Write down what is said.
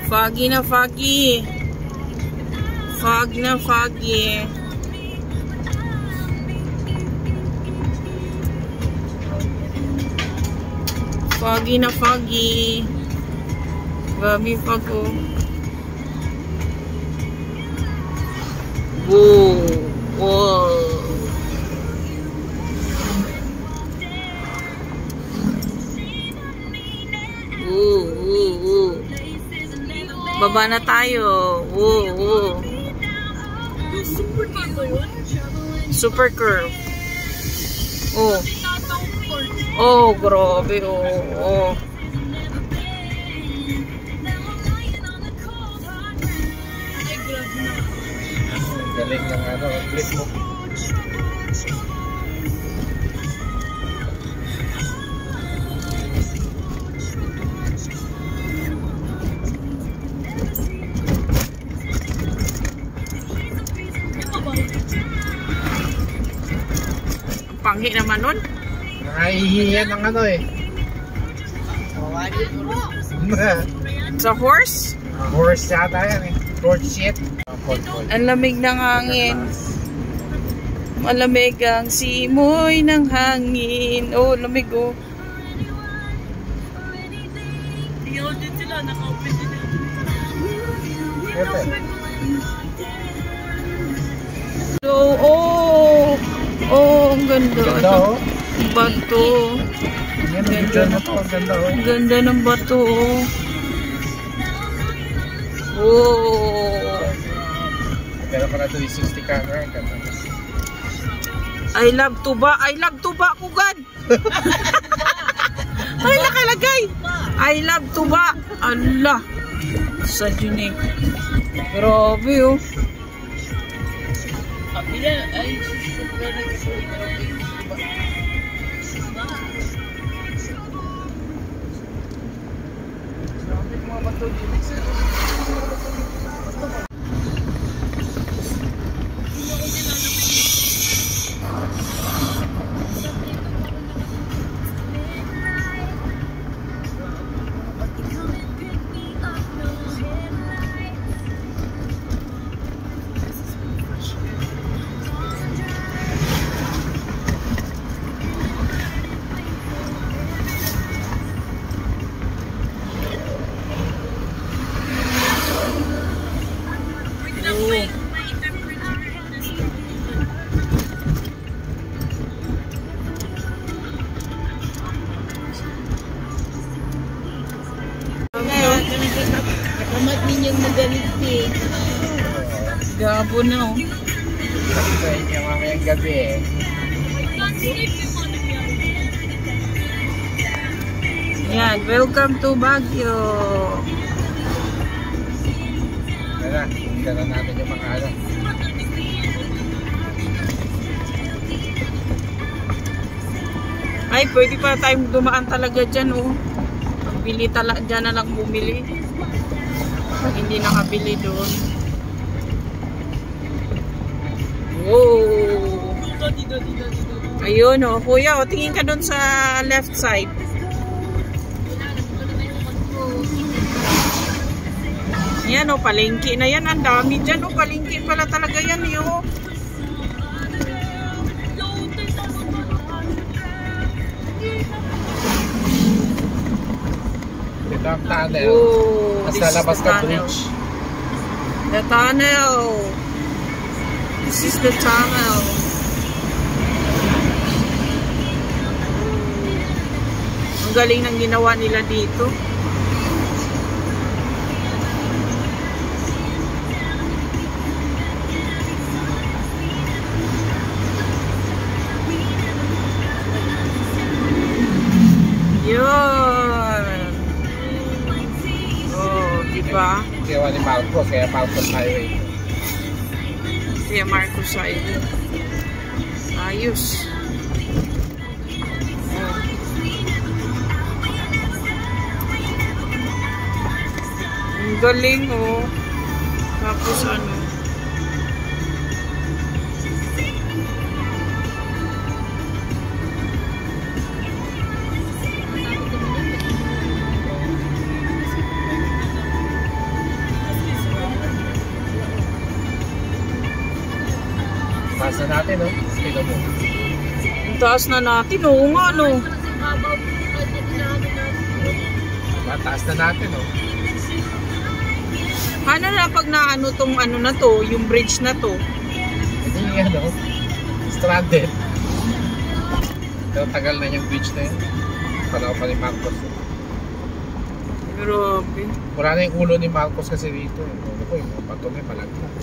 Foggy na foggy. Fog na foggy. Foggy na foggy. Grabe fog oh. Whoa. Whoa. Baba na tayo. Woo. Super curve ba yun? Super curve. Oh. Oh, grabe. Oh. Ay, grabe na. Galing ng clip mo. Panghi naman nun. Nakahihiyan ng eh. Sa horse? Horse yata yan eh. Horse shit. Ang lamig ng hangin. Malamig ang simoy ng hangin. Oh, lamig oh. Iyaw din sila, naka-open din. So, oh, ang ganda. Ganda oh. Bato. Yan, ganda na to. Ang ganda oh. Ganda ng bato oh. Oh. Pero para 360 camera. Ganda. I love tuba. I love tuba ko gan. Ay, nakalagay. I love tuba. Allah. Sa Junik. Grabe oh. Ay, nakamat ninyong magalit eh. Gabo na oh. Sa inyo mamayang gabi eh. Yan, welcome to Baguio. Tara, tingnan na natin yung mga ano. Ay, pwede pa tayong dumaan talaga dyan oh. Pagbili talaga dyan na lang bumili. Pag hindi nakabili doon. Wow. Ayun oh, kuya oh, tingin ka doon sa left side. Yan oh, palengke na yan. Ang dami dyan oh, palengke pala talaga yan eh oh. Ito ang tunnel. Oh, Mas lalabas ka bridge. The tunnel. This is the tunnel. Ang galing ng ginawa nila dito. Yun. Oh, diba? Kaya ni Marcos, kaya Marcos Highway. Kaya Marcos Highway. Ayos. Oh. Ang galing oh. Tapos ano? Taas na natin, no? Tignan mo. Ang taas na natin, oo nga, no. Kasi babaw kasi namin natin. Taas na natin, no? Ano na pag naano tong ano na to, yung bridge na to? Hindi ano, stranded. Pero tagal na yung bridge na yun. Palaw pa ni Marcos. Grabe. Wala na yung ulo ni Marcos kasi dito. Ano ko, yung mga bato na malaglag.